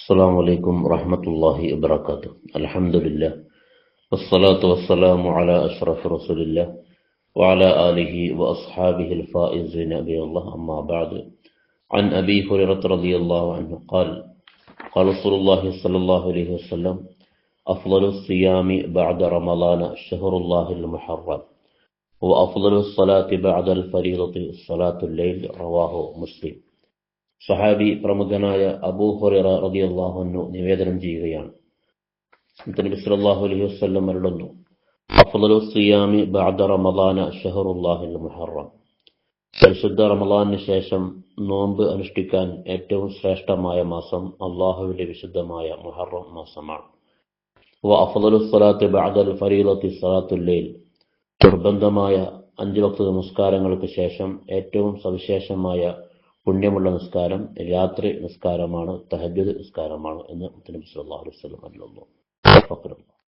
السلام عليكم ورحمة الله وبركاته. الحمد لله والصلاة والسلام على أشرف رسول الله وعلى آله وأصحابه الفائزين بي الله. أما بعد، عن أبي هريرة رضي الله عنه قال قال رسول الله صلى الله عليه وسلم: أفضل الصيام بعد رمضان شهر الله المحرم، وأفضل الصلاة بعد الفريضة صلاة الليل. رواه مسلم. സഹാബി പ്രമുഖനായ അബൂ ഹുറൈറ റളിയല്ലാഹു അൻഹു നിവേദനം ചെയ്യുകയാണ്, നബി സല്ലല്ലാഹു അലൈഹി വസല്ലം അരുളുന്നു: അഫ്ളലു സിയാമി ബഅദ റമളാന ശഹറുല്ലാഹിൽ മുഹറം. പരിശുദ്ധ റമളാനിന് ശേഷം നോമ്പ് അനുഷ്ഠിക്കാൻ ഏറ്റവും ശ്രേഷ്ഠമായ മാസം അല്ലാഹുവിന്റെ വിശുദ്ധമായ മുഹറം മാസമാണ്. വ അഫ്ളലു സ്വലാത്തി ബഅദൽ ഫരീളത്തി സ്വലാത്തുൽ ലൈൽ. നിർബന്ധമായ 5 വക്ത് നമസ്കാരങ്ങൾക്ക് ശേഷം ഏറ്റവും സവിശേഷമായ പുണ്യമുള്ള നിസ്കാരം രാത്രി നിസ്കാരമാണ്, തഹജ്ജുദ് നിസ്കാരമാണ് എന്ന് നബി സല്ലല്ലാഹു അലൈഹി വസല്ലം പറഞ്ഞു.